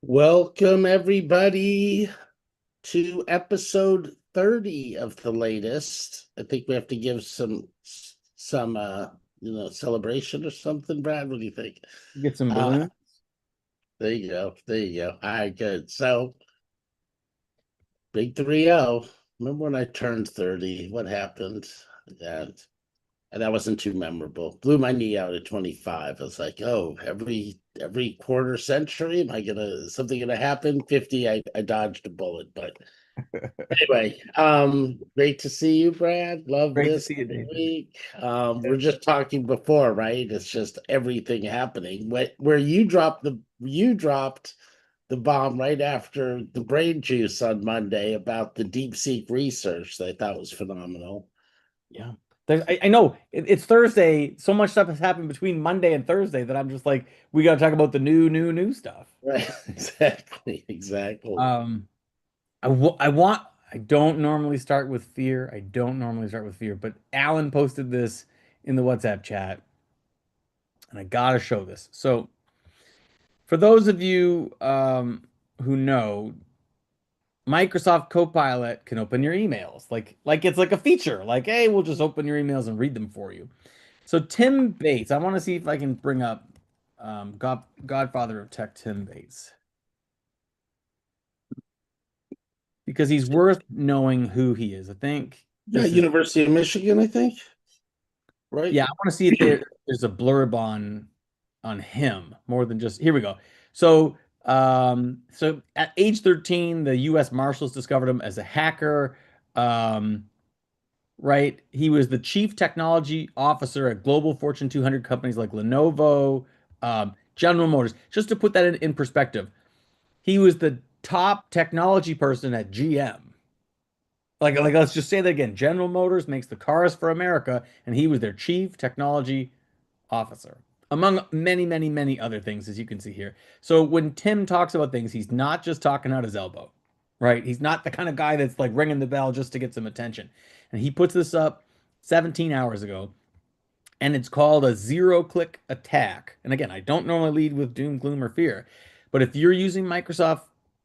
Welcome everybody to episode 30 of the latest. I think we have to give some celebration or something. Brad, what do you think? Get some Uh balloons. there you go. There you go. All right, good. So big 3-0. Remember when I turned 30? What happened? And and that wasn't too memorable. Blew my knee out at 25. I was like, oh, every quarter century, am I gonna something gonna happen? 50, I dodged a bullet, but anyway, great to see you, Brad. Love Great to this see you, every David. week. We're just talking before, right? It's just everything happening. Where you dropped the bomb right after the brain juice on Monday about the deep seek research that I thought was phenomenal. Yeah. I know it's Thursday. So much stuff has happened between Monday and Thursday that I'm just like, we got to talk about the new stuff. Right, exactly, exactly. Um, I don't normally start with fear. I don't normally start with fear, but Alan posted this in the WhatsApp chat, and I gotta show this. So, for those of you who know, Microsoft Copilot can open your emails. Like it's like a feature. Like, hey, we'll just open your emails and read them for you. So Tim Bates, I want to see if I can bring up Godfather of Tech, Tim Bates, because he's worth knowing who he is. I think Yeah, this is, University of Michigan, I think, right? yeah, I want to see if there's a blurb on him more than just, here we go. So so at age 13, the US Marshals discovered him as a hacker. Um, right? He was the chief technology officer at global Fortune 200 companies like Lenovo, General Motors. Just to put that in perspective, he was the top technology person at GM. Like let's just say that again. General Motors makes the cars for America, and he was their chief technology officer, among many other things, as you can see here. So when Tim talks about things, he's not just talking out his elbow, right? He's not the kind of guy that's like ringing the bell just to get some attention. And he puts this up 17 hours ago, and it's called a zero-click attack. And again, I don't normally lead with doom, gloom, or fear, but if you're using Microsoft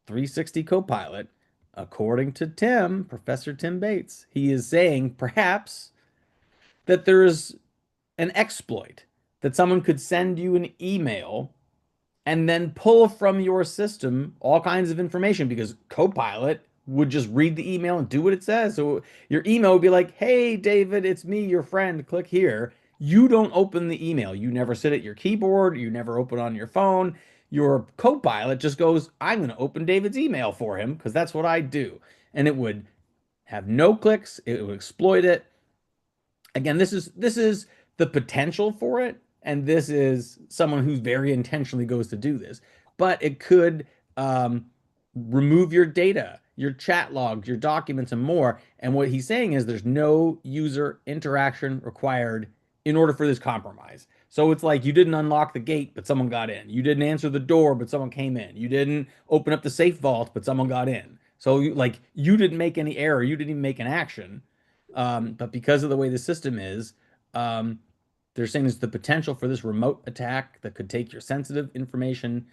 360 Copilot, according to Tim, Professor Tim Bates, he is saying perhaps that there is an exploit that someone could send you an email and then pull from your system all kinds of information because Copilot would just read the email and do what it says. So your email would be like, "Hey, David, it's me, your friend. Click here." You don't open the email. You never sit at your keyboard. You never open on your phone. Your Copilot just goes, "I'm going to open David's email for him because that's what I do." And it would have no clicks. It would exploit it. Again, this is the potential for it, and this is someone who very intentionally goes to do this. But it could remove your data, your chat logs, your documents, and more. And what he's saying is there's no user interaction required in order for this compromise. So it's like you didn't unlock the gate, but someone got in. You didn't answer the door, but someone came in. You didn't open up the safe vault, but someone got in. So you didn't make any error. You didn't even make an action. But because of the way the system is, um, they're saying there's the potential for this remote attack that could take your sensitive information.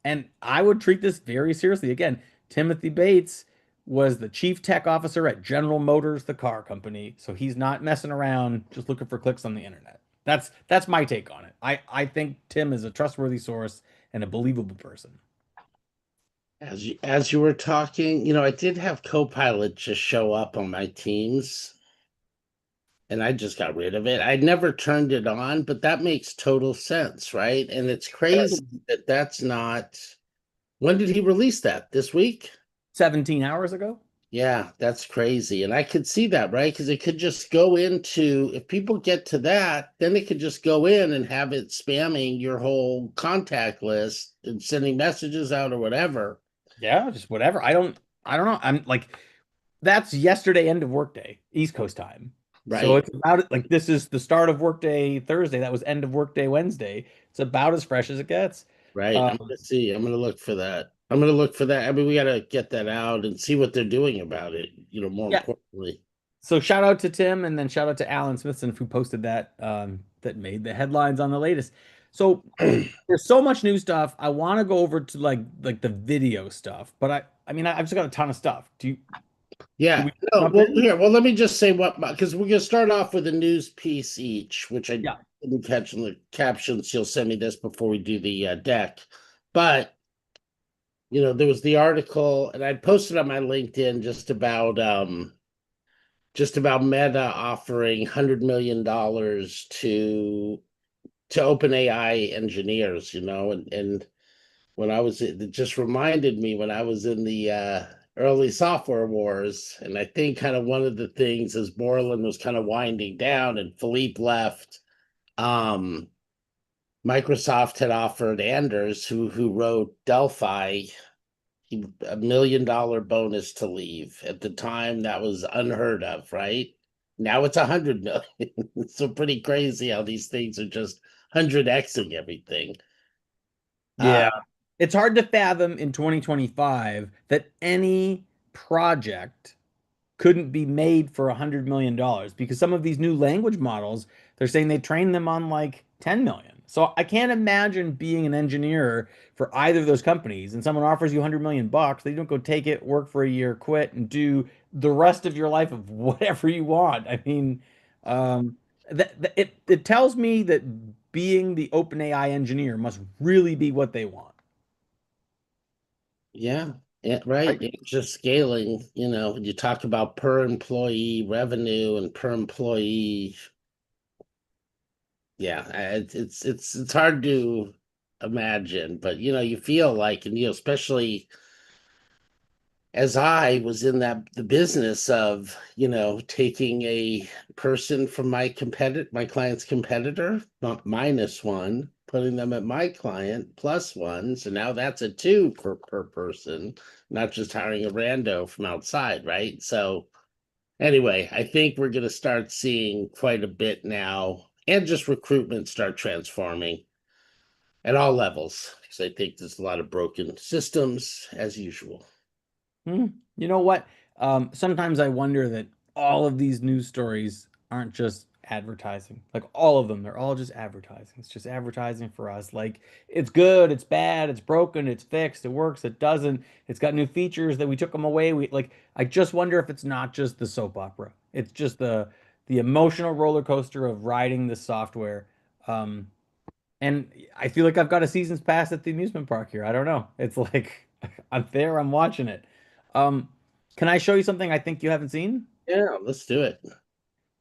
And I would treat this very seriously. Again, Timothy Bates was the chief tech officer at General Motors, the car company. So he's not messing around just looking for clicks on the internet. That's my take on it. I think Tim is a trustworthy source and a believable person. As you were talking, I did have Copilot just show up on my Teams, and I just got rid of it. I never turned it on, but that makes total sense, right? And it's crazy that that's not. When did he release that? This week? 17 hours ago? Yeah, that's crazy. And I could see that, right? Because it could just go into, if people get to that, then it could just go in and have it spamming your whole contact list and sending messages out or whatever, Yeah, just whatever. I don't know. I'm like that's yesterday end of workday, East Coast time. So right? it's about like this is the start of workday Thursday. That was end of workday Wednesday. It's about as fresh as it gets. Right. I'm Um, gonna see. I'm gonna look for that. I'm gonna look for that. I mean, we gotta get that out and see what they're doing about it, more yeah. importantly. So shout out to Tim and then shout out to Alan Smithson who posted that that made the headlines on the latest. So there's so much new stuff. I want to go over to like the video stuff, but I mean I've just got a ton of stuff. Should Yeah. we No, jump well, in? here, well, let me just say what, because we're going to start off with a news piece each, which I Yeah. didn't catch in the captions. You'll send me this before we do the deck. But, there was the article, and I posted on my LinkedIn just about Meta offering $100 million to OpenAI engineers, and when I was it just reminded me when I was in the early software wars, and I think kind of one of the things as Borland was kind of winding down and Philippe left, um, Microsoft had offered Anders, who wrote Delphi, $1 million bonus to leave. At the time, that was unheard of, right? Now it's 100 million. It's so pretty crazy how these things are just 100xing everything. Uh, Yeah. It's hard to fathom in 2025 that any project couldn't be made for $100 million because some of these new language models, they're saying they train them on like 10 million. So I can't imagine being an engineer for either of those companies and someone offers you 100 million bucks, they don't go take it, work for a year, quit, and do the rest of your life of whatever you want. I mean, it tells me that being the OpenAI engineer must really be what they want. Yeah, yeah, right. Right? It's just scaling, you talk about per employee revenue and per employee. Yeah, it's hard to imagine, but you feel like, and especially as I was in the business of, taking a person from my client's competitor, not minus one, putting them at my client plus one. So now that's a two per person, not just hiring a rando from outside, right? So anyway, I think we're going to start seeing quite a bit now, and just recruitment start transforming at all levels. Because I think there's a lot of broken systems as usual. Hmm. You know what? Sometimes I wonder that all of these news stories aren't just advertising. Like all of them, they're all just advertising. It's just advertising for us. Like it's good, it's bad, it's broken, it's fixed, it works, it doesn't. It's got new features that we took them away. We like. I just wonder if it's not just the soap opera. It's just the emotional roller coaster of riding the software. Um, and I feel like I've got a season's pass at the amusement park here. I don't know. It's like I'm there, I'm watching it. Um, can I show you something I think you haven't seen? Yeah, let's do it.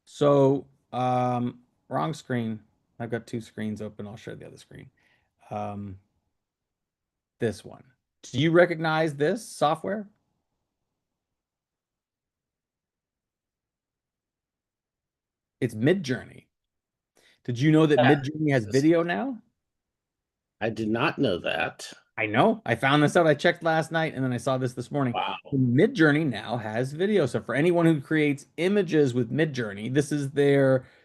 So, wrong screen. I've got two screens open. I'll show the other screen. Um, this one. Do you recognize this software? It's Midjourney. Did you know that Yeah. Midjourney has video now? I did not know that. I know. I found this out. I checked last night and then I saw this morning. Wow. Midjourney now has video. So for anyone who creates images with Midjourney,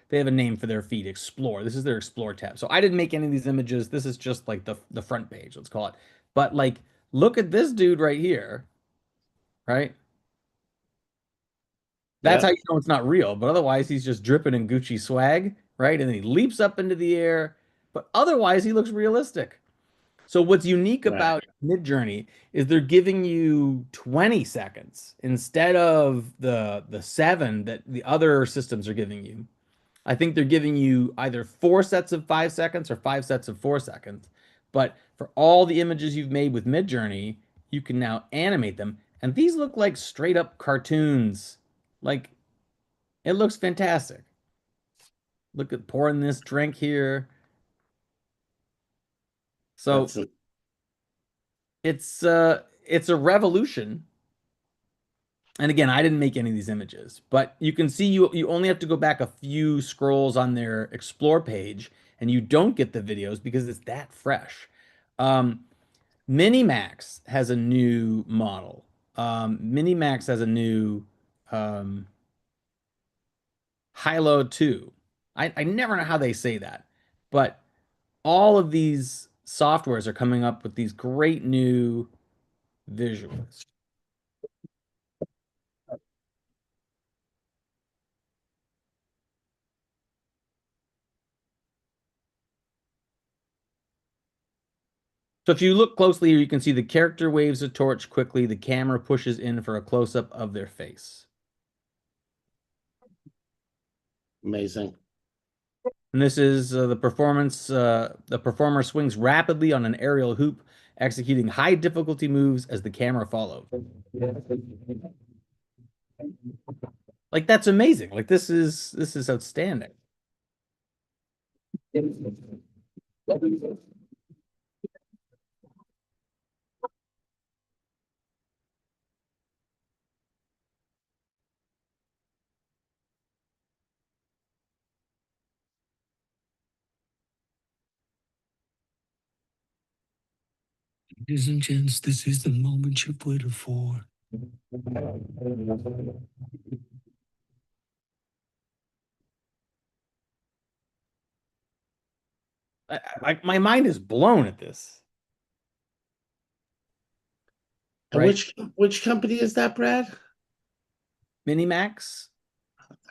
they have a name for their feed, Explore. This is their Explore tab. So I didn't make any of these images. This is just like the front page, let's call it. But like, look at this dude right here, right? That's how Yep. you know it's not real. But otherwise, he's just dripping in Gucci swag, right? And then he leaps up into the air. But otherwise, he looks realistic. So what's unique Right. about Midjourney is they're giving you 20 seconds instead of the 7 that the other systems are giving you. I think they're giving you either 4 sets of 5 seconds or 5 sets of 4 seconds. But for all the images you've made with Midjourney, you can now animate them. And these look like straight up cartoons. Like it looks fantastic. Look at pouring this drink here. So That's a, it's a revolution. And again, I didn't make any of these images, but you can see you only have to go back a few scrolls on their explore page and you don't get the videos because it's that fresh. Um, MiniMax has a new model. MiniMax has a new um, Hailuo 2. I never know how they say that, but all of these softwares are coming up with these great new visuals. So if you look closely here, you can see the character waves a torch quickly. The camera pushes in for a close-up of their face. Amazing. And this is the performance. The performer swings rapidly on an aerial hoop, executing high difficulty moves as the camera follows. Like that's amazing. Like this is outstanding. Ladies and gents, this is the moment you've waited for. My mind is blown at this. And Right. which company is that, Brad? MiniMax.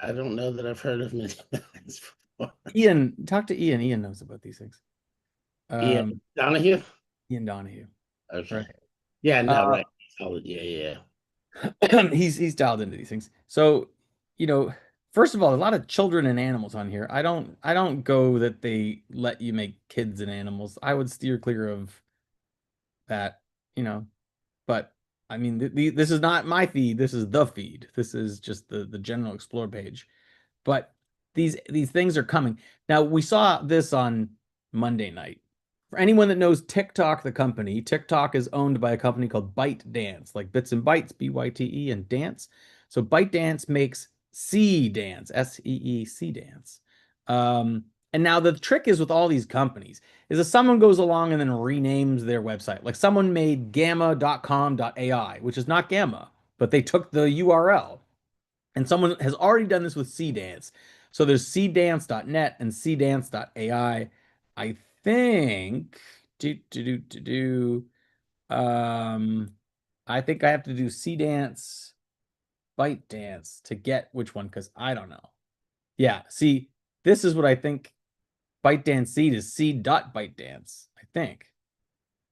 I don't know that I've heard of MiniMax before. Ian, talk to Ian. Ian knows about these things. Ian Donahue? Ian Donahue. Okay. Right. Yeah, no, right. Yeah. He's dialed into these things. So, first of all, a lot of children and animals on here. I don't go that they let you make kids and animals. I would steer clear of that, but I mean, this is not my feed. This is the feed. This is just the general explore page. But these things are coming. Now, we saw this on Monday night. For anyone that knows TikTok, the company, TikTok is owned by a company called ByteDance, like bits and bytes, BYTE, and dance. So ByteDance makes Seedance, SEEC dance. And now the trick is with all these companies is if someone goes along and then renames their website, like someone made Gamma.com.ai, which is not Gamma, but they took the URL. And someone has already done this with Seedance. So there's Seedance.net and Seedance.ai. I think I think I have to do Seedance, ByteDance to get which one because I don't know. Yeah, see, this is what I think ByteDance seed is seed.ByteDance, I think.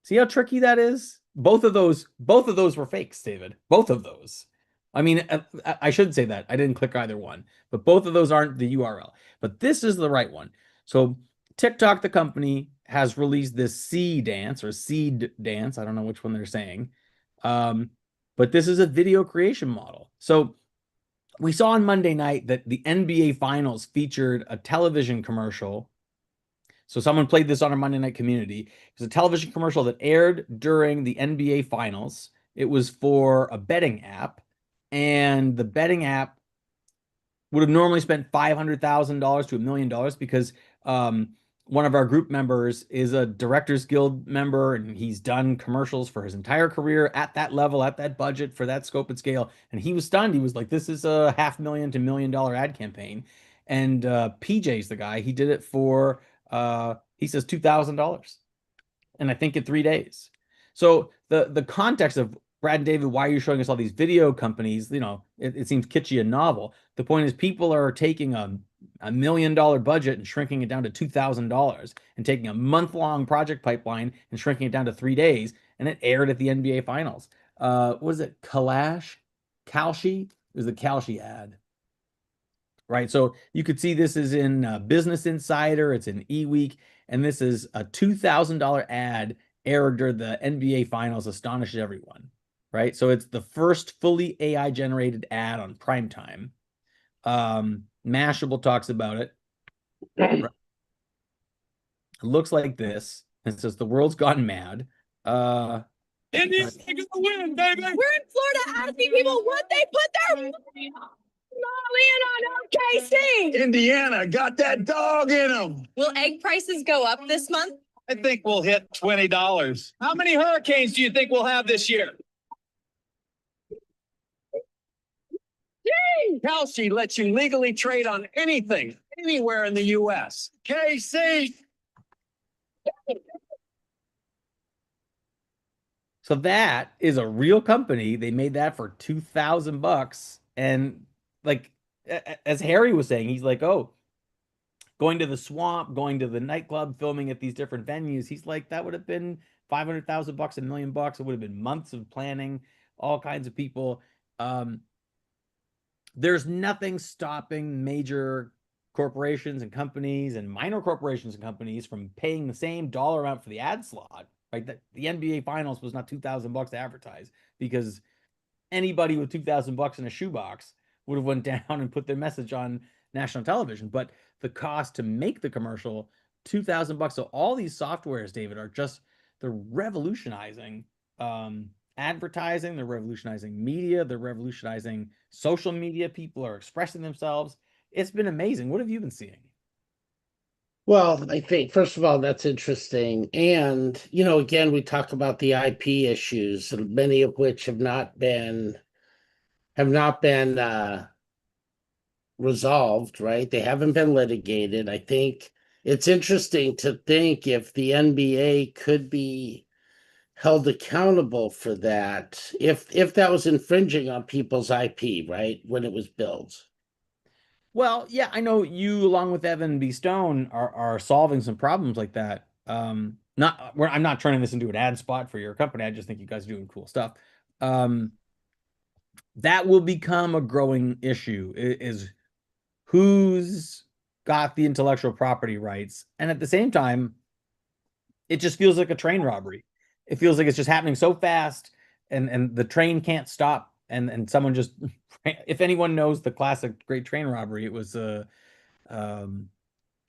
See how tricky that is? Both of those were fakes, David. Both of those. I mean, I should say that. I didn't click either one, but both of those aren't the URL. But this is the right one. So TikTok, the company, has released this Seedance or Seed Dance. I don't know which one they're saying. But this is a video creation model. So we saw on Monday night that the NBA Finals featured a television commercial. So someone played this on our Monday Night Community. It was a television commercial that aired during the NBA Finals. It was for a betting app, and the betting app would have normally spent $500,000 to $1 million because one of our group members is a Directors Guild member, and he's done commercials for his entire career at that level, at that budget, for that scope and scale. And he was stunned. He was like, this is a $500,000 to $1 million ad campaign. And PJ's the guy. He did it for he says $2,000, and I think in 3 days. So the context of Brad and David, why are you showing us all these video companies? It seems kitschy and novel. The point is, people are taking a $1 million budget and shrinking it down to $2,000, and taking a month-long project pipeline and shrinking it down to 3 days, and it aired at the NBA Finals. What is it? Kalshi? It was the Kalshi ad. Right. So you could see this is in Business Insider. It's in eWeek. And this is a $2,000 ad aired during the NBA Finals. Astonishes everyone. Right. So it's the first fully AI generated ad on primetime. Mashable talks about it. Right. It looks like this. It says the world's gone mad. Indians are gonna win, baby. We're in Florida asking people what they put their money on OKC. Indiana got that dog in them. Will egg prices go up this month? I think we'll hit $20. How many hurricanes do you think we'll have this year? Kalshi lets you legally trade on anything, anywhere in the U.S. KC. So that is a real company. They made that for $2,000. And like, as Harry was saying, he's like, oh, going to the swamp, going to the nightclub, filming at these different venues. He's like, that would have been 500,000 bucks, $1 million bucks. It would have been months of planning, all kinds of people. There's nothing stopping major corporations and companies and minor corporations and companies from paying the same dollar amount for the ad slot, right? That the NBA finals was not 2,000 bucks to advertise, because anybody with 2,000 bucks in a shoebox would have went down and put their message on national television. But the cost to make the commercial, 2,000 bucks. So all these softwares, David, are just, they're revolutionizing advertising, they're revolutionizing media, they're revolutionizing social media. People are expressing themselves. It's been amazing. What have you been seeing? Well, I think first of all, that's interesting. And, again, we talk about the IP issues, many of which have not been resolved, right? They haven't been litigated. I think it's interesting to think if the NBA could be held accountable for that, if that was infringing on people's IP, right, when it was built. Well, yeah, I know you, along with Evan B. Stone, are solving some problems like that. I'm not turning this into an ad spot for your company. I just think you guys are doing cool stuff. That will become a growing issue, is who's got the intellectual property rights. And at the same time, it just feels like a train robbery. It feels like it's just happening so fast, and the train can't stop. And someone just, if anyone knows the classic Great Train Robbery, it was a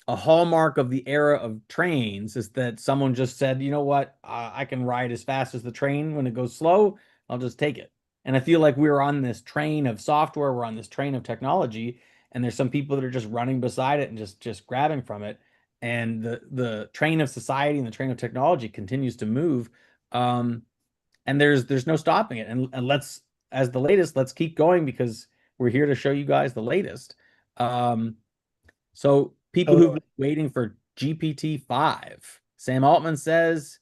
hallmark of the era of trains, is that someone just said, you know what, I can ride as fast as the train. When it goes slow, I'll just take it. And I feel like we're on this train of software, we're on this train of technology, and there's some people that are just running beside it and just grabbing from it. And the train of society and the train of technology continues to move. And there's no stopping it. And let's, as the latest, let's keep going, because we're here to show you guys the latest. So people who've been waiting for GPT-5, Sam Altman says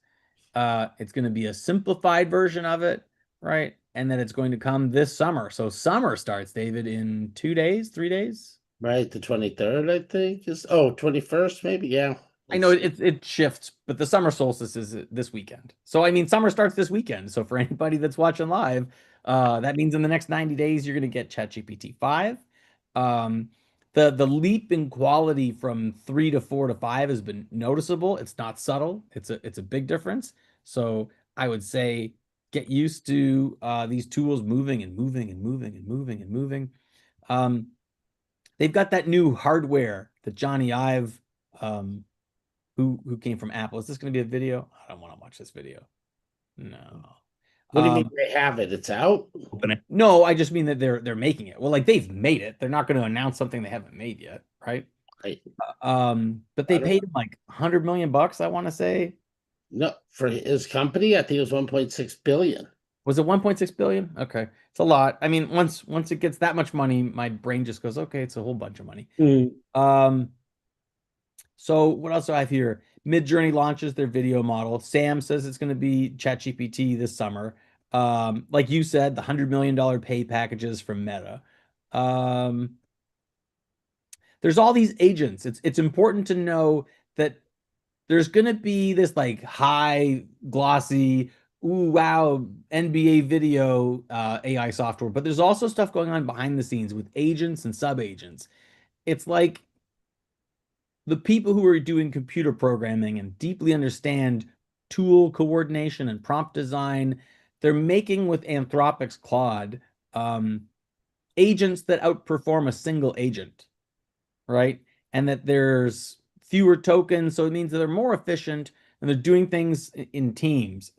it's going to be a simplified version of it, right? And that it's going to come this summer. So summer starts, David, in 2 days, 3 days? Right, the 23rd, I think, 21st, maybe, yeah. I know it shifts, but the summer solstice is this weekend. So, I mean, summer starts this weekend. So for anybody that's watching live, that means in the next 90 days, you're going to get ChatGPT 5. The leap in quality from 3 to 4 to 5 has been noticeable. It's not subtle. It's a big difference. So I would say get used to these tools moving and moving and moving and moving and moving. They've got that new hardware that Jony Ive, who came from Apple. Is this going to be a video? I don't want to watch this video. No. What do you mean they have it? It's out? No, I just mean that they're making it. Well, like, they've made it. They're not going to announce something they haven't made yet, right? Right. But they paid him like $100 million, I want to say. No, for his company, I think it was 1.6 billion. Was it 1.6 billion? Okay. It's a lot. I mean, once it gets that much money, my brain just goes, okay, it's a whole bunch of money. So what else do I have here? Midjourney launches their video model. Sam says it's going to be ChatGPT this summer. Like you said, the $100 million pay packages from Meta. There's all these agents. It's important to know that there's going to be this like high glossy, ooh, wow, NBA video AI software, but there's also stuff going on behind the scenes with agents and sub-agents. It's like the people who are doing computer programming and deeply understand tool coordination and prompt design, they're making with Anthropic's Claude agents that outperform a single agent, right? And that there's fewer tokens, so it means that they're more efficient and they're doing things in teams.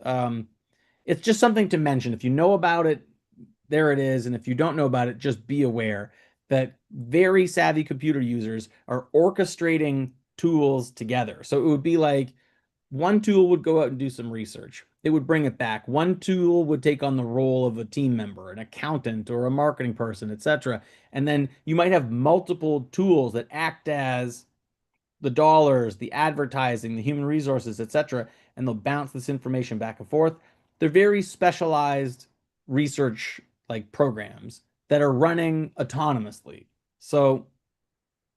It's just something to mention. If you know about it, there it is. And if you don't know about it, just be aware that very savvy computer users are orchestrating tools together. So it would be like one tool would go out and do some research. It would bring it back. One tool would take on the role of a team member, an accountant, or a marketing person, etc. And then you might have multiple tools that act as the dollars, the advertising, the human resources, etc. And they'll bounce this information back and forth. They're very specialized research like programs that are running autonomously. So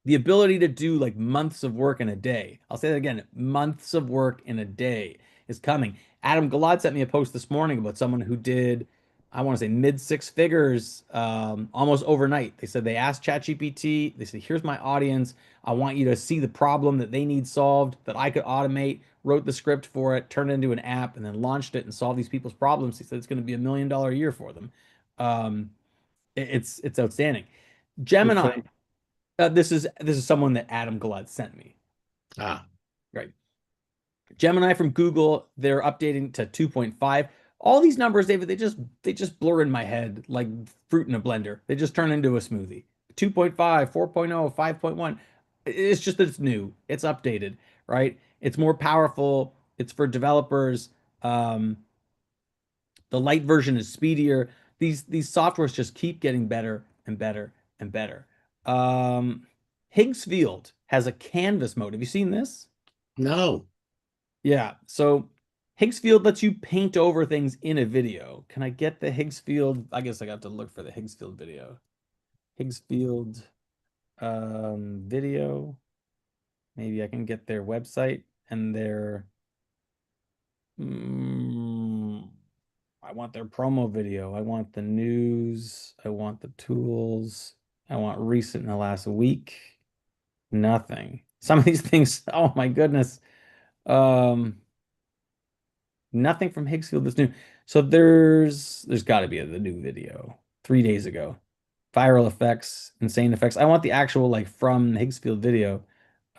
the ability to do like months of work in a day, I'll say that again, months of work in a day, is coming. Adam Gilad sent me a post this morning about someone who did, I want to say mid six figures, almost overnight. They said they asked ChatGPT, they said, here's my audience. I want you to see the problem that they need solved that I could automate, wrote the script for it, turned it into an app, and then launched it and solved these people's problems. He said it's going to be $1 million a year for them. It's outstanding. Gemini. This is someone that Adam Gillette sent me. Ah, Right. Gemini from Google, they're updating to 2.5. All these numbers, David, they just blur in my head like fruit in a blender. They just turn into a smoothie. 2.5, 4.0, 5.1. It's just that it's new. It's updated, right? It's more powerful. It's for developers. The light version is speedier. These softwares just keep getting better and better and better. Higgsfield has a canvas mode. Have you seen this? no. Yeah. So Higgsfield lets you paint over things in a video. Can I get the Higgsfield? I guess I got to look for the Higgsfield video. Higgsfield video. Maybe I can get their website and their I want their promo video. I want the news. I want the tools. I want recent in the last week. Nothing. Some of these things, oh my goodness. Nothing from Higgsfield that's new. So there's got to be the new video 3 days ago. Viral effects, insane effects. I want the actual like from Higgsfield video.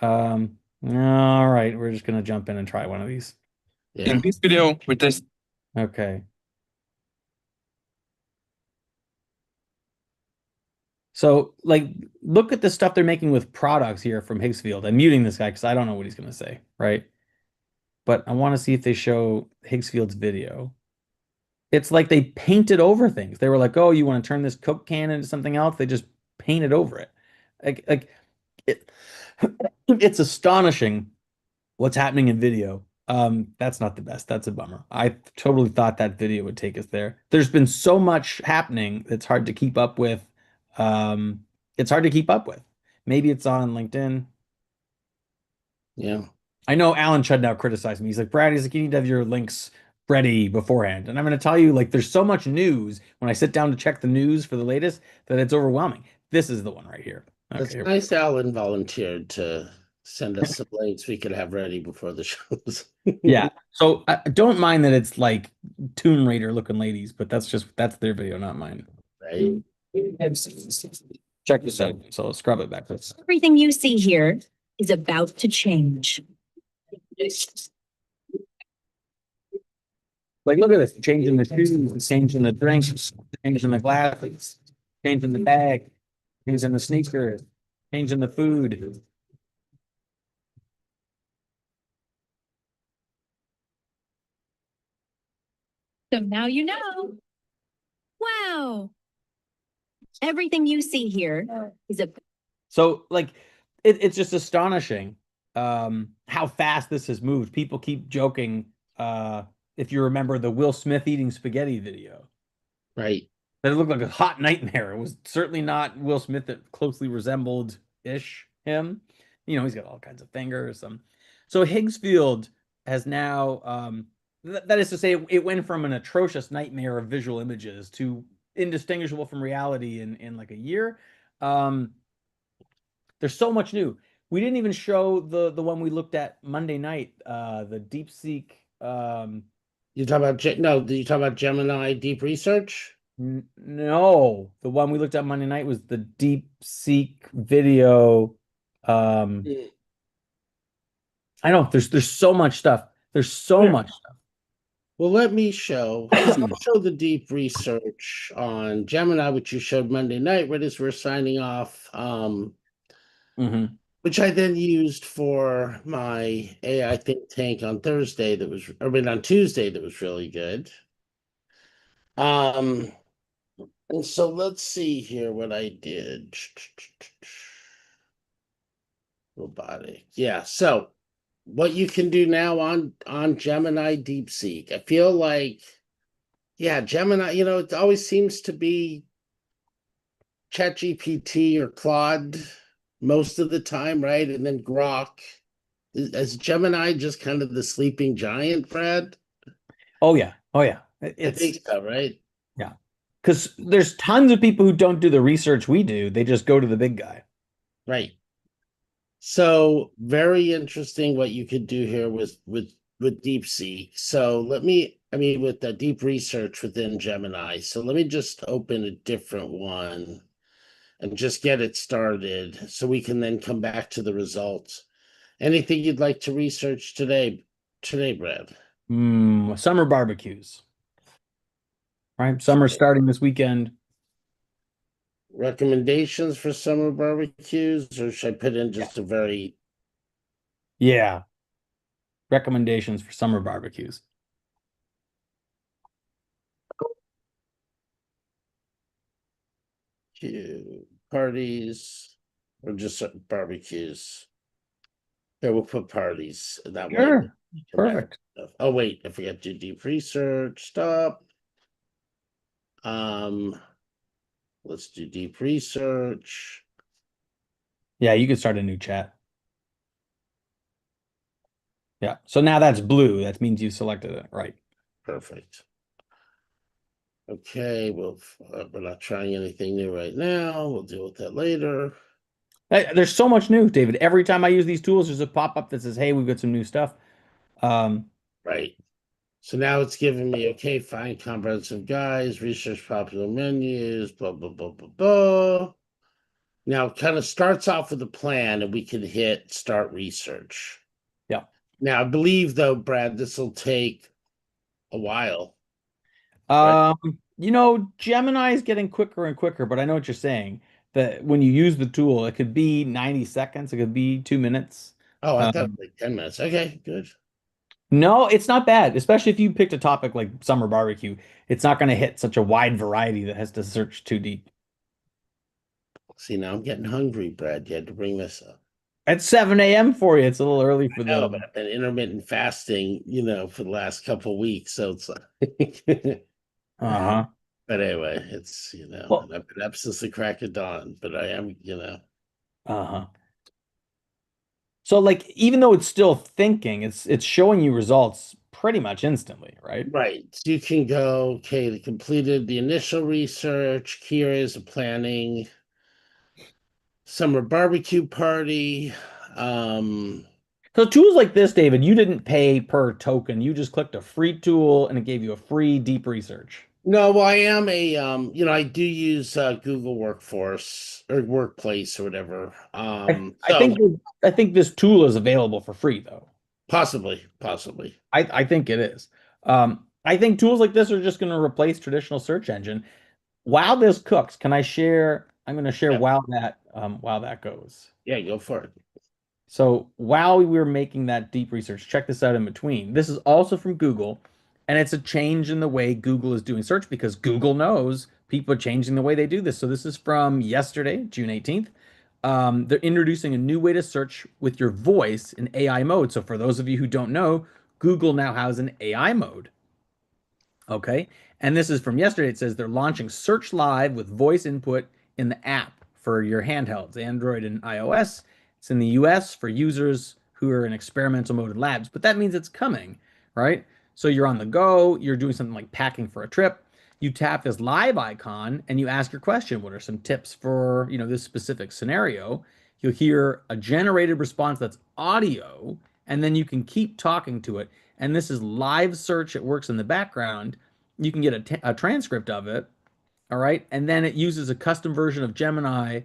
All right, we're just gonna jump in and try one of these. Yeah. In this video, we test. Okay. So, like, look at the stuff they're making with products here from Higgsfield. I'm muting this guy because I don't know what he's going to say, right? But I want to see if they show Higgsfield's video. It's like they painted over things. They were like, oh, you want to turn this Coke can into something else? They just painted over it. It's astonishing what's happening in video. That's not the best. That's a bummer. I totally thought that video would take us there. There's been so much happening that's hard to keep up with. It's hard to keep up with. Maybe it's on LinkedIn. Yeah. I know Alan Chudd now criticized me. He's like, Brad, he's like, you need to have your links ready beforehand. And I'm going to tell you, like, there's so much news when I sit down to check the news for the latest that it's overwhelming. This is the one right here. It's Okay. nice Alan volunteered to send us some links we could have ready before the shows. Yeah. So I don't mind that it's like Tomb Raider looking ladies, but that's their video, not mine. Right. Check this out. So let's scrub it back. Everything you see here is about to change. Like, look at this. Changing the shoes, changing the drinks, changing the glasses, changing the bag, changing the sneakers, changing the food. So now you know. Wow. Everything you see here is a So, like, it's just astonishing how fast this has moved. People keep joking, if you remember the Will Smith eating spaghetti video. Right. That it looked like a hot nightmare. It was certainly not Will Smith that closely resembled-ish him. You know, he's got all kinds of fingers. So Higgsfield has now, that is to say, it went from an atrocious nightmare of visual images to indistinguishable from reality in like a year. There's so much new. We didn't even show the one we looked at Monday night, the DeepSeek. You talk about do you talk about Gemini Deep Research? No, the one we looked at Monday night was the DeepSeek video. I know there's so much stuff. There's so much stuff. Well, let me show. I'll show the deep research on Gemini, which you showed Monday night, right as we're signing off. Which I then used for my AI think tank on Thursday. On Tuesday, that was really good. And so let's see here what I did. Robotic. Yeah. So what you can do now on Gemini DeepSeek. I feel like, yeah, Gemini, it always seems to be ChatGPT or Claude most of the time, right? And then Grok is Gemini just kind of the sleeping giant, Brad? Oh yeah. Oh yeah. I It's think so, right? yeah. Because there's tons of people who don't do the research we do. They just go to the big guy. Right. So very interesting what you could do here with DeepSeek. So I mean, with the deep research within Gemini. So let me just open a different one and just get it started so we can then come back to the results. Anything you'd like to research today, Brad? Summer barbecues, right? Summer starting this weekend. Recommendations for summer barbecues, or should I put in just a very Yeah. Recommendations for summer barbecues. parties or just barbecues? Yeah, we'll put parties that way. Sure. we come back Perfect. to stuff. Oh wait, I forgot to do deep research. Stop. Let's do deep research. Yeah, you could start a new chat. Yeah. So now that's blue. That means you selected it, right? Perfect. Okay, well, we're not trying anything new right now. We'll deal with that later. There's so much new, David. Every time I use these tools, there's a pop-up that says, "Hey, we've got some new stuff." Right. So now it's giving me, okay, find comprehensive guides, research popular menus, blah, blah, blah, blah, blah. Now it kind of starts off with a plan and we can hit start research. Yeah. Now, I believe though, Brad, this will take a while. You know, Gemini is getting quicker and quicker, but I know what you're saying. That when you use the tool, it could be 90 seconds, it could be 2 minutes. Oh, I thought it Um, was like 10 minutes. Okay, good. no, it's not bad, especially if you picked a topic like summer barbecue. It's not going to hit such a wide variety that has to search too deep. See, now I'm getting hungry, Brad. You had to bring this up. At 7 a.m. for you, it's a little early for No, the. but I've been intermittent fasting, for the last couple of weeks. So it's like, Uh-huh. but anyway, it's, Well, and I've been up since the crack of dawn, but I am, uh-huh. So like even though it's still thinking, it's showing you results pretty much instantly, right? right. So you can go, okay, they completed the initial research, key areas of planning, summer barbecue party. So tools like this, David, you didn't pay per token. You just clicked a free tool and it gave you a free deep research. No, well, I am I do use Google Workforce or Workplace or whatever. I think I think this tool is available for free though. Possibly. I think it is. I think tools like this are just going to replace traditional search engine. While this cooks, can I share? I'm going to share Yeah. while that goes. Yeah, go for it. So while we were making that deep research, check this out in between. This is also from Google, and it's a change in the way Google is doing search because Google knows people are changing the way they do this. So this is from yesterday, June 18th. They're introducing a new way to search with your voice in AI mode. So for those of you who don't know, Google now has an AI mode. Okay. And this is from yesterday. It says they're launching Search Live with voice input in the app for your handhelds, Android and iOS. It's in the US for users who are in experimental mode in labs, but that means it's coming, right? So you're on the go, you're doing something like packing for a trip. You tap this live icon and you ask your question. What are some tips for, this specific scenario? You'll hear a generated response that's audio, and then you can keep talking to it. And this is live search. It works in the background. You can get a transcript of it. All right. And then it uses a custom version of Gemini.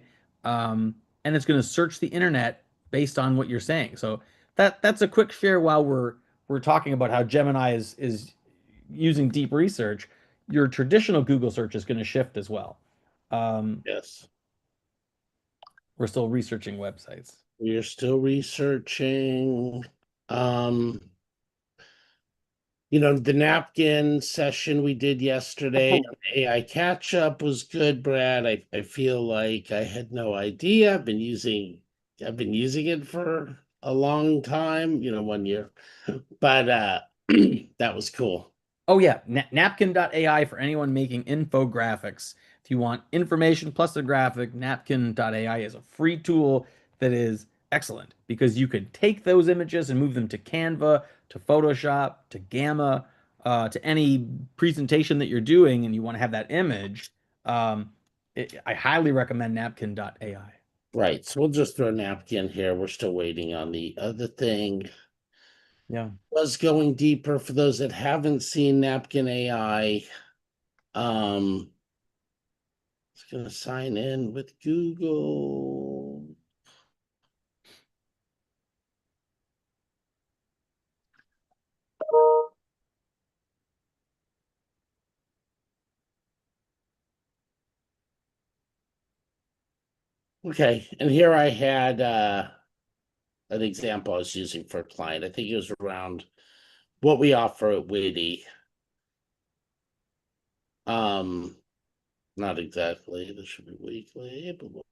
And it's going to search the internet based on what you're saying. So that's a quick share while we're talking about how Gemini is using deep research. Your traditional Google search is going to shift as well. Yes. We're still researching websites. We're still researching. The napkin session we did yesterday, AI catch up was good, Brad. I feel like I had no idea. I've been using it for a long time, 1 year. But that was cool. Oh yeah, Napkin.AI for anyone making infographics. If you want information plus a graphic, Napkin.AI is a free tool that is excellent because you could take those images and move them to Canva, to Photoshop, to Gamma, to any presentation that you're doing and you want to have that image. I highly recommend Napkin.AI. Right. So we'll just throw Napkin here. We're still waiting on the other thing. Yeah. Was going deeper for those that haven't seen Napkin AI. It's gonna sign in with Google. Okay, and here I had an example I was using for a client. I think it was around what we offer at WITI. Not exactly. This should be weekly, but we'll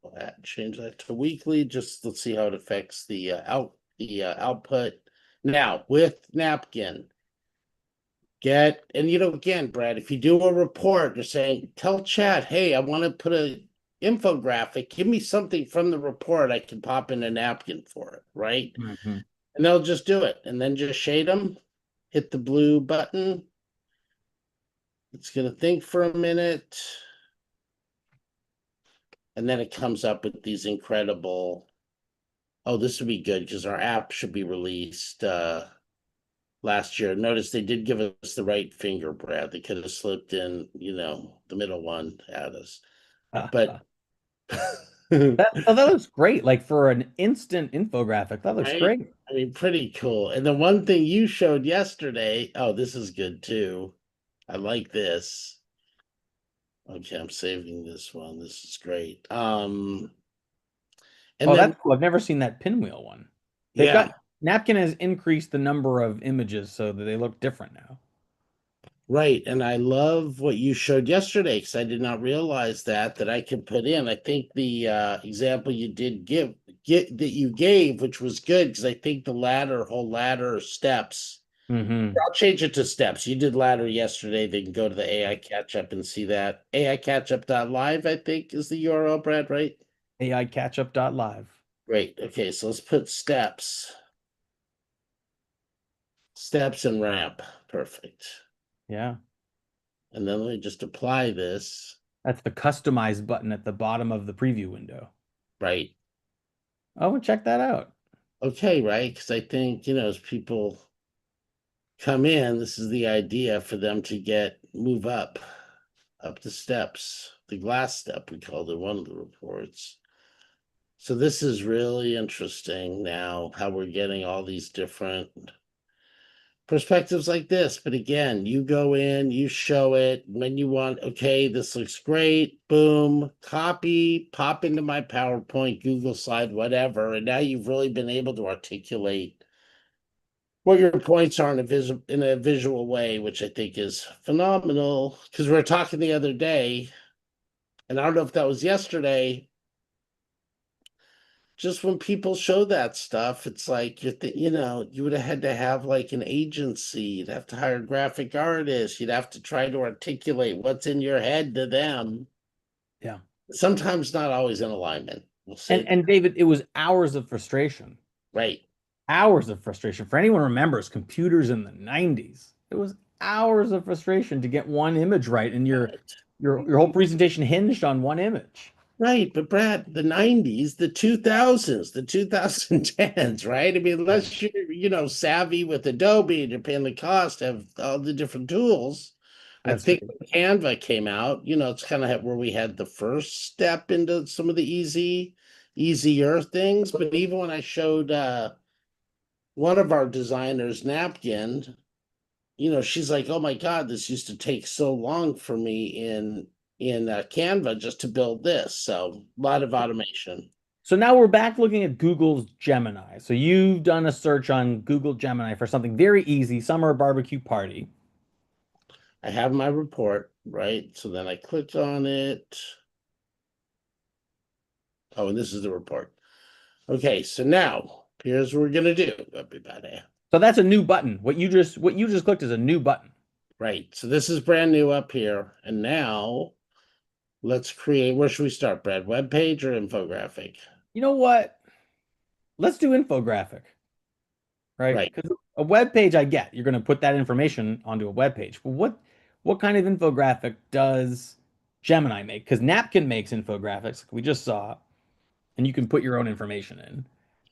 change that to weekly. Just let's see how it affects the output. Now with Napkin, and again, Brad, if you do a report, you're saying, tell chat, hey, I want to put a infographic, give me something from the report I can pop in a Napkin for it, right? Mhm. And they'll just do it and then just shade them, hit the blue button. It's gonna think for a minute. And then it comes up with these incredible, oh, this would be good because our app should be released last year. Notice they did give us the right finger, Brad. They could have slipped in, the middle one at us. But that looks great. Like for an instant infographic, that looks right? great. I mean, pretty cool. And the one thing you showed yesterday, oh, this is good too. I like this. Okay, I'm saving this one. This is great. And Oh, then that's cool. I've never seen that pinwheel one. They've yeah, got Napkin has increased the number of images so that they look different now. right. And I love what you showed yesterday because I did not realize that I can put in. I think the example you did that you gave, which was good because I think the whole ladder steps. Mm-hmm. I'll change it to steps. You did ladder yesterday. They can go to the AI catch up and see that. AI catchup.live, I think, is the URL, Brad, right? AI catchup.live. Great. Okay, so let's put steps. Steps and ramp. Perfect. Yeah. And then let me just apply this. That's the customize button at the bottom of the preview window. Right. Oh, check that out. Okay, right? Because I think, as people come in, this is the idea for them to move up the steps, the glass step, we called it one of the reports. So this is really interesting now, how we're getting all these different perspectives like this. But again, you go in, you show it when you want, okay, this looks great, boom, copy, pop into my PowerPoint, Google slide, whatever. And now you've really been able to articulate what your points are in a visual way, which I think is phenomenal. Because we were talking the other day, and I don't know if that was yesterday, just when people show that stuff, it's like you would have had to have like an agency. You'd have to hire graphic artists. You'd have to try to articulate what's in your head to them. Yeah. Sometimes not always in alignment. We'll see. And David, it was hours of frustration. Right. Hours of frustration. For anyone who remembers computers in the 90s, it was hours of frustration to get one image right, and your whole presentation hinged on one image. Right, but Brad, the 90s, the 2000s, the 2010s, right? I mean, unless you're, savvy with Adobe and you're paying the cost of all the different tools. That's I think true. when Canva came out, it's kind of where we had the first step into some of the easier things. But even when I showed one of our designers Napkin, she's like, oh my God, this used to take so long for me in Canva just to build this. So a lot of automation. So now we're back looking at Google's Gemini. So you've done a search on Google Gemini for something very easy, summer barbecue party. I have my report, right? So then I click on it. Oh, and this is the report. Okay, so now here's what we're gonna do, everybody. So that's a new button. What you just clicked is a new button. Right. So this is brand new up here. And now let's create, where should we start, Brad? Web page or infographic? You know what? let's do infographic, right? Right. Because a web page, I get you're going to put that information onto a web page, but what kind of infographic does Gemini make? Because Napkin makes infographics, like we just saw, and you can put your own information in.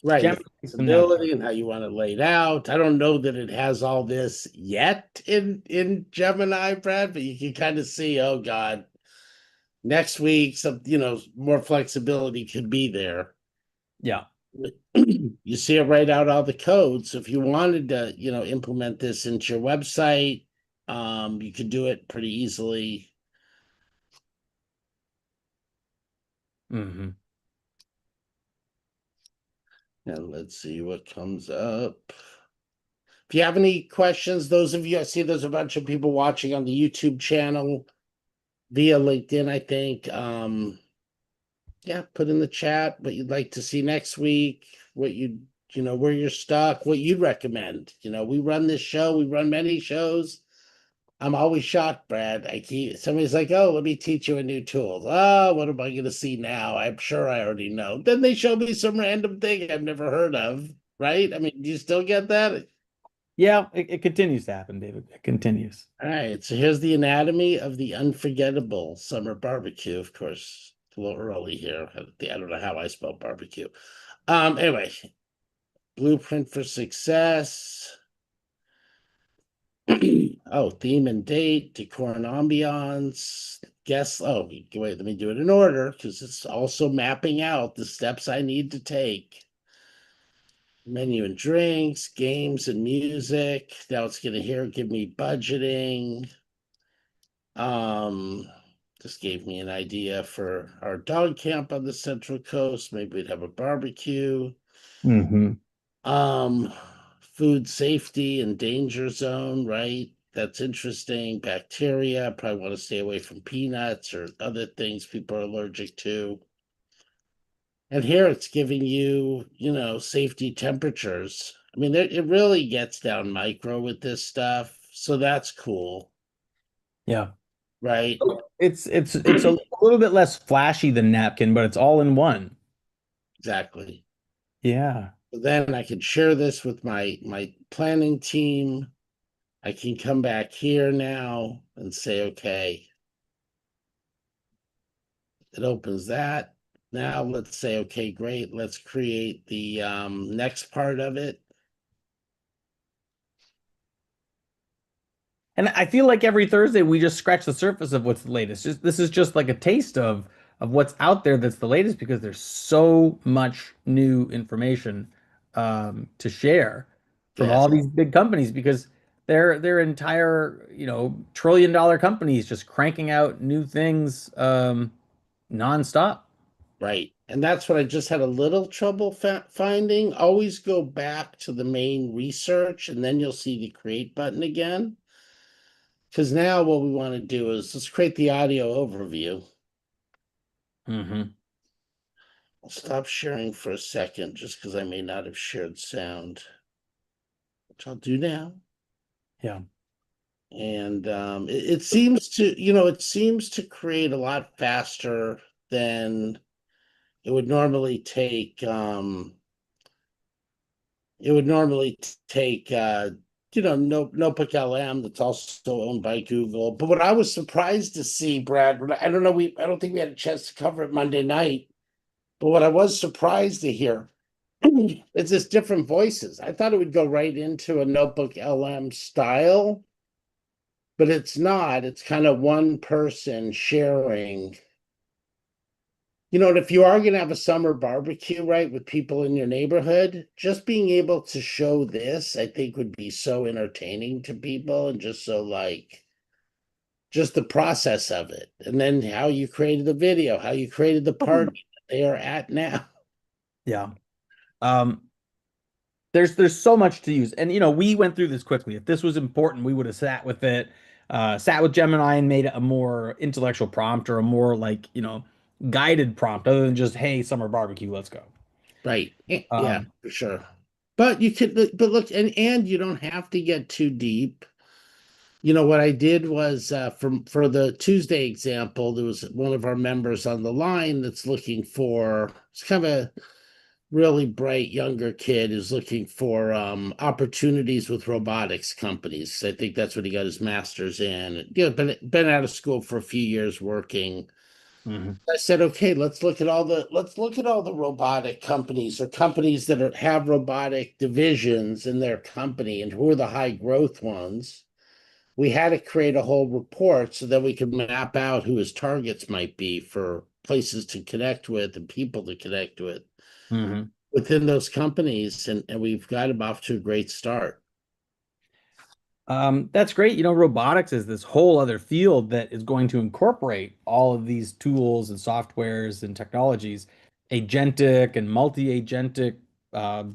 Right. Gemini The makes them now. flexibility and how you want to lay it out. I don't know that it has all this yet in Gemini, Brad, but you can kind of see, oh God, next week some, more flexibility could be there. Yeah. You see it right out all the code. So if you wanted to, implement this into your website, you could do it pretty easily. Mm-hmm. And let's see what comes up. If you have any questions, those of you, I see there's a bunch of people watching on the YouTube channel via LinkedIn, I think. Yeah, put in the chat what you'd like to see next week, what where you're stuck, what you'd recommend. We run this show, we run many shows. I'm always shocked, Brad. Somebody's like, oh, let me teach you a new tool. Oh, what am I going to see now? I'm sure I already know. Then they show me some random thing I've never heard of, right? I mean, do you still get that? Yeah, it continues to happen, David. It continues. All right, so here's the anatomy of the unforgettable summer barbecue. Of course, it's a little early here. I don't know how I spell barbecue. Anyway, blueprint for success. Oh, theme and date, decor and ambiance. Guess. Oh, wait, let me do it in order because it's also mapping out the steps I need to take. Menu and drinks, games and music. Now it's gonna give me budgeting. This gave me an idea for our dog camp on the Central Coast. Maybe we'd have a barbecue. Mm-hmm. Food safety and danger zone, right? That's interesting. Bacteria, probably want to stay away from peanuts or other things people are allergic to. And here it's giving you, safety temperatures. I mean, it really gets down micro with this stuff. So that's cool, Yeah. right? It's a little bit less flashy than Napkin, but it's all in one. Exactly. Yeah. Then I can share this with my planning team. I can come back here now and say, okay, it opens that. Now let's say, okay, great. Let's create the next part of it. And I feel like every Thursday we just scratch the surface of what's the latest. This is just like a taste of what's out there that's the latest because there's so much new information to share from Yes. all these big companies because their entire, trillion-dollar companies just cranking out new things nonstop. Right. And that's what I just had a little trouble finding. Always go back to the main research and then you'll see the create button again. Because now what we want to do is let's create the audio overview. Mm-hmm. I'll stop sharing for a second just because I may not have shared sound, which I'll do now. Yeah. And it seems to create a lot faster than it would normally take. It would normally take Notebook LM that's also owned by Google. But what I was surprised to see, Brad, I don't know, I don't think we had a chance to cover it Monday night. But what I was surprised to hear is this different voices. I thought it would go right into a Notebook LM style, but it's not. It's kind of one person sharing. And if you are going to have a summer barbecue, right, with people in your neighborhood, just being able to show this, I think would be so entertaining to people and just so just the process of it. And then how you created the video, how you created the party that they are at now. Yeah. There's so much to use. And we went through this quickly. If this was important, we would have sat with it, sat with Gemini and made it a more intellectual prompt or a more guided prompt other than just, hey, summer barbecue, let's go. Right. Yeah, for sure. But you could, but look, and you don't have to get too deep. What I did was for the Tuesday example, there was one of our members on the line that's looking for it's kind of really bright younger kid who's looking for opportunities with robotics companies. I think that's what he got his master's in. Been out of school for a few years working. I said, okay, let's look at all the robotic companies or companies that have robotic divisions in their company and who are the high growth ones. We had to create a whole report so that we could map out who his targets might be for places to connect with and people to connect with within those companies. And we've got him off to a great start. That's great. Robotics is this whole other field that is going to incorporate all of these tools and softwares and technologies, agentic and multi-agentic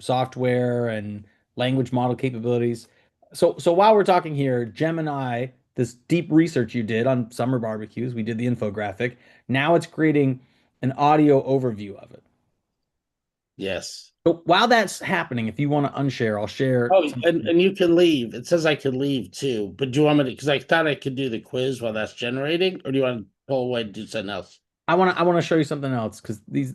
software and language model capabilities. So while we're talking here, Gemini, this deep research you did on summer barbecues, we did the infographic. Now it's creating an audio overview of it. Yes. So while that's happening, if you want to unshare, I'll share. Oh, and you can leave. It says I can leave too. But do you want me to? Because I thought I could do the quiz while that's generating, or do you want to pull away and do something else? I want to show you something else because these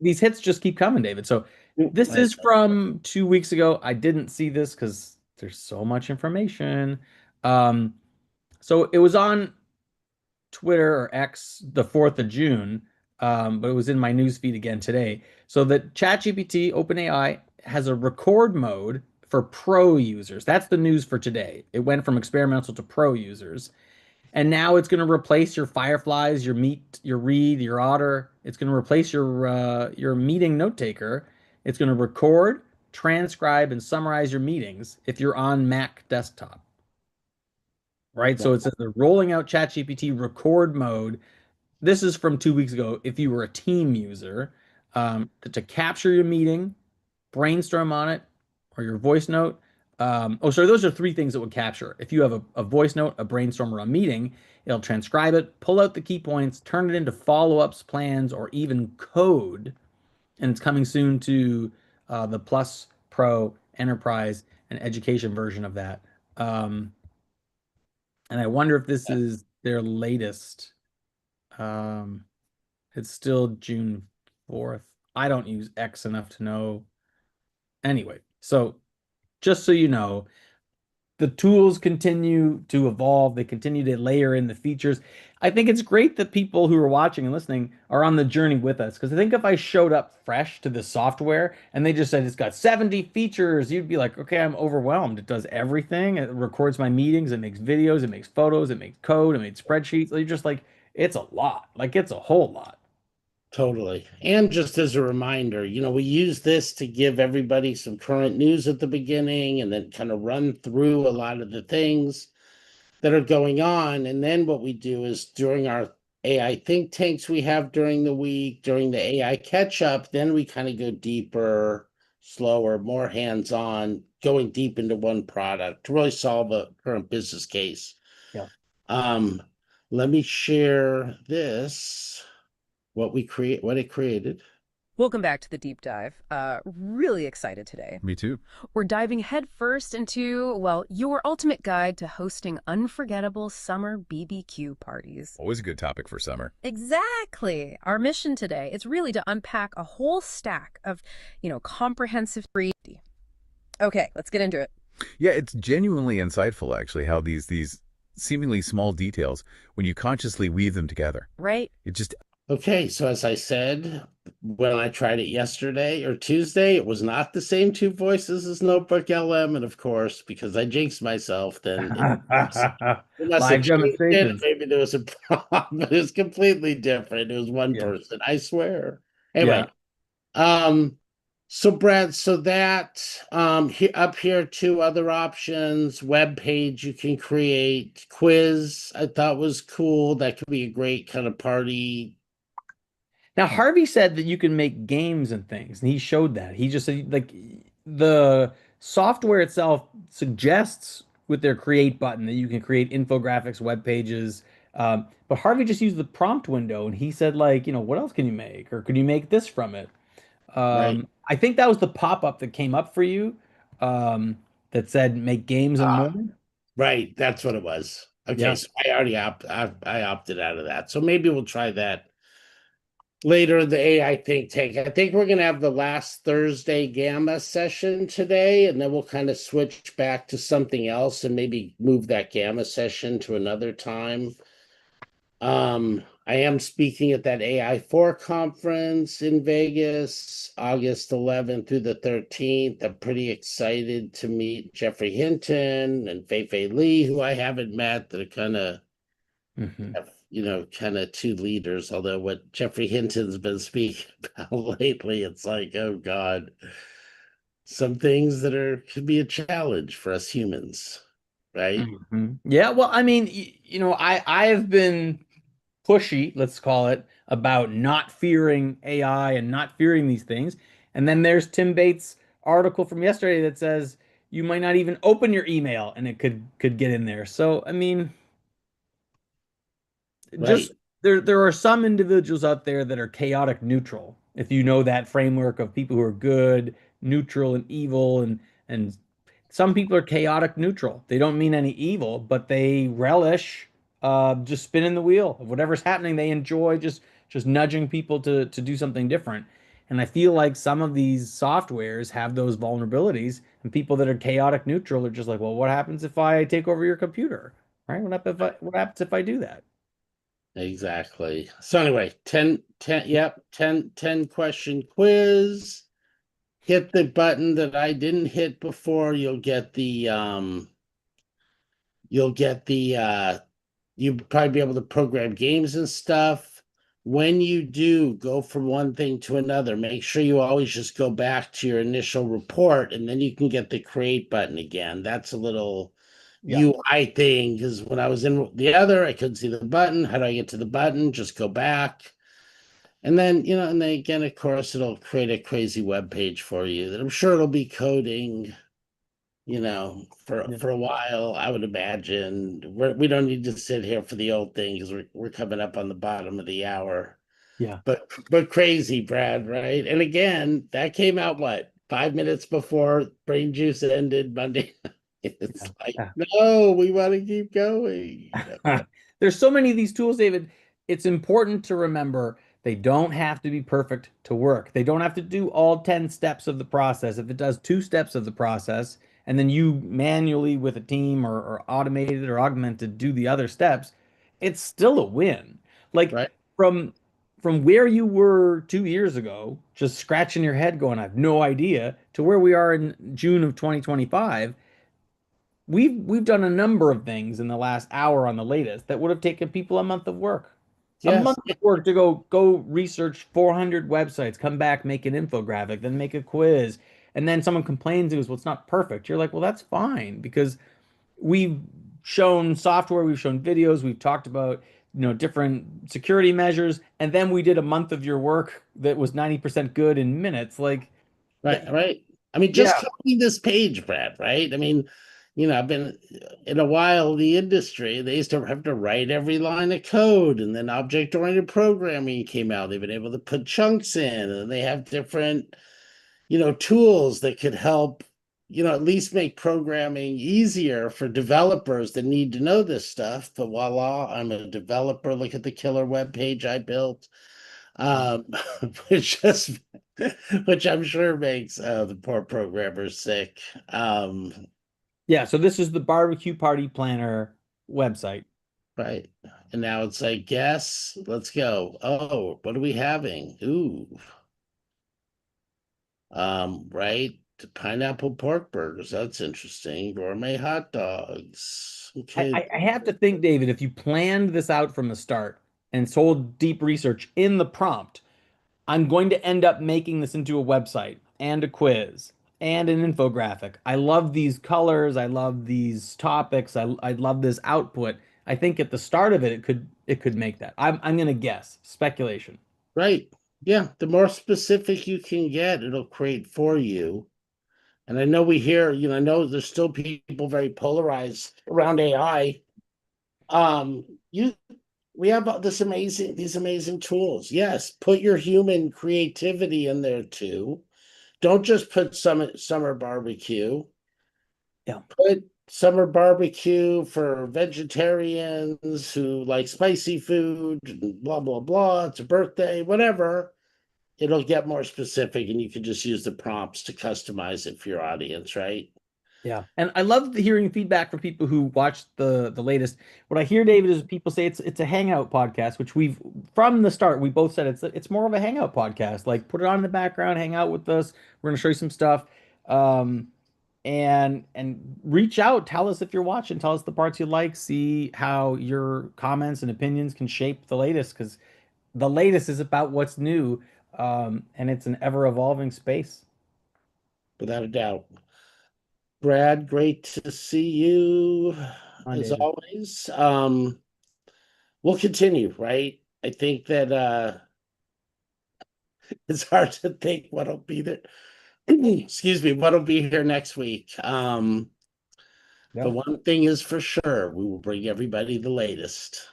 hits just keep coming, David. So this is from 2 weeks ago. I didn't see this because there's so much information. So it was on Twitter or X the 4th of June, but it was in my news feed again today. So that ChatGPT, OpenAI, has a record mode for pro users. That's the news for today. It went from experimental to pro users. And now it's going to replace your Fireflies, your Meet, your Read, your Otter. It's going to replace your meeting note taker. It's going to record, transcribe, and summarize your meetings if you're on Mac desktop. Right? So it says they're rolling out ChatGPT record mode. This is from 2 weeks ago. If you were a team user, to capture your meeting, brainstorm on it, or your voice note. Sorry, those are three things that would capture. If you have a voice note, a brainstorm, or a meeting, it'll transcribe it, pull out the key points, turn it into follow-ups, plans, or even code. And it's coming soon to the Plus, Pro, Enterprise, and Education version of that. And I wonder if this is their latest. It's still June 4th. I don't use X enough to know. Anyway, so just so you know, the tools continue to evolve. They continue to layer in the features. I think it's great that people who are watching and listening are on the journey with us. Because I think if I showed up fresh to this software and they just said it's got 70 features, you'd be like, okay, I'm overwhelmed. It does everything. It records my meetings. It makes videos. It makes photos. It makes code. It makes spreadsheets. You're just like, it's a lot. Like, it's a whole lot. Totally. And just as a reminder, we use this to give everybody some current news at the beginning and then kind of run through a lot of the things that are going on. And then what we do is during our AI think tanks we have during the week, during the AI catch up, then we kind of go deeper, slower, more hands on, going deep into one product to really solve a current business case. Yeah. Let me share this. What it created. Welcome back to the deep dive. Really excited today. Me too. We're diving headfirst into, well, your ultimate guide to hosting unforgettable summer BBQ parties. Always a good topic for summer. Exactly. Our mission today is really to unpack a whole stack of, comprehensive 3D. Okay, let's get into it. Yeah, it's genuinely insightful, actually, how these seemingly small details, when you consciously weave them together. Right? It just... Okay, so as I said, when I tried it yesterday or Tuesday, it was not the same two voices as Notebook LM. And of course, because I jinxed myself, then it must Live demonstrations. maybe there was a problem, but it was completely different. It was one person, I swear. Anyway, so Brad, so that up here, two other options, web page you can create, quiz, I thought was cool. That could be a great kind of party. Now, Harvey said that you can make games and things, and he showed that. He just said, like, the software itself suggests with their create button that you can create infographics, web pages. But Harvey just used the prompt window, and he said, like, what else can you make? Or could you make this from it? Right. I think that was the pop-up that came up for you that said make games and more. Right, that's what it was. Okay, so I already I opted out of that. So maybe we'll try that later in the AI think tank. I think we're going to have the last Thursday Gamma session today, and then we'll kind of switch back to something else and maybe move that Gamma session to another time. I am speaking at that AI4 conference in Vegas, August 11th through the 13th. I'm pretty excited to meet Jeffrey Hinton and Fei Li, who I haven't met, that are kind of, kind of two leaders. Although what Jeffrey Hinton's been speaking about lately, it's like, oh God, some things that could be a challenge for us humans, right? Yeah, well, I mean, I have been pushy, let's call it, about not fearing AI and not fearing these things. And then there's Tim Bates' article from yesterday that says you might not even open your email and it could get in there. So, I mean, Right. just there are some individuals out there that are chaotic neutral. If you know that framework of people who are good, neutral, and evil, and some people are chaotic neutral. They don't mean any evil, but they relish just spinning the wheel of whatever's happening. They enjoy just nudging people to do something different. And I feel like some of these softwares have those vulnerabilities, and people that are chaotic neutral are just like, well, what happens if I take over your computer? Right? What happens if I do that? Exactly. So anyway, 10 question quiz. Hit the button that I didn't hit before. You'll get the you'll probably be able to program games and stuff. When you do go from one thing to another, make sure you always just go back to your initial report, and then you can get the create button again. That's a little Yeah. UI thing, because when I was in the other, I couldn't see the button. How do I get to the button? Just go back. And then, and then again, of course, it'll create a crazy web page for you that I'm sure it'll be coding, for a while. I would imagine we don't need to sit here for the old thing, because we're coming up on the bottom of the hour. Yeah. But crazy, Brad, right? And again, that came out what, 5 minutes before Brain Juice ended Monday. It's like, Yeah. no, we want to keep going. There's so many of these tools, David. It's important to remember they don't have to be perfect to work. They don't have to do all 10 steps of the process. If it does 2 steps of the process, and then you manually with a team or automated or augmented do the other steps, it's still a win. Like Right. from from where you were 2 years ago, just scratching your head going, I have no idea, to where we are in June of 2025. We've done a number of things in the last hour on the latest that would have taken people a month of work. A Yes. month of work to go research 400 websites, come back, make an infographic, then make a quiz, and then someone complains and goes, "Well, it's not perfect." You're like, "Well, that's fine because we've shown software, we've shown videos, we've talked about, different security measures, and then we did a month of your work that was 90% good in minutes." Like, Right, right. I mean, just yeah, copying this page, Brad, right? I mean, I've been in a while in the industry. They used to have to write every line of code, and then object-oriented programming came out. They've been able to put chunks in, and they have different, tools that could help, at least make programming easier for developers that need to know this stuff. But voila, I'm a developer. Look at the killer web page I built. Um, which just which I'm sure makes the poor programmers sick. yeah. So this is the barbecue party planner website. Right. And now it's like, guess, let's go. Oh, what are we having? Ooh. Right. Pineapple pork burgers. That's interesting. Gourmet hot dogs. I, Okay. I I have to think, David, if you planned this out from the start and sold deep research in the prompt, I'm going to end up making this into a website and a quiz and an infographic. I love these colors. I love these topics. I love this output. I think at the start of it, it could make that. I'm gonna guess speculation. Right. Yeah. The more specific you can get, it'll create for you. And I know I know there's still people very polarized around AI. You we have these amazing tools. Yes, put your human creativity in there too. Don't just put summer barbecue. Yeah. Put summer barbecue for vegetarians who like spicy food, blah, blah, blah. It's a birthday, whatever. It'll get more specific and you can just use the prompts to customize it for your audience, right? Yeah. And I love hearing feedback from people who watched the latest. What I hear, David, is people say it's a hangout podcast, which we've from the start, we both said it's more of a hangout podcast. Like put it on in the background, hang out with us. We're gonna show you some stuff. And reach out, tell us if you're watching, tell us the parts you like, see how your comments and opinions can shape the latest, because the latest is about what's new. And it's an ever evolving space. Without a doubt. Brad, great to see you Hi, as David. always. We'll continue, right? I think that it's hard to think what'll be there. Excuse me, what'll be here next week. Yeah. But one thing is for sure, we will bring everybody the latest.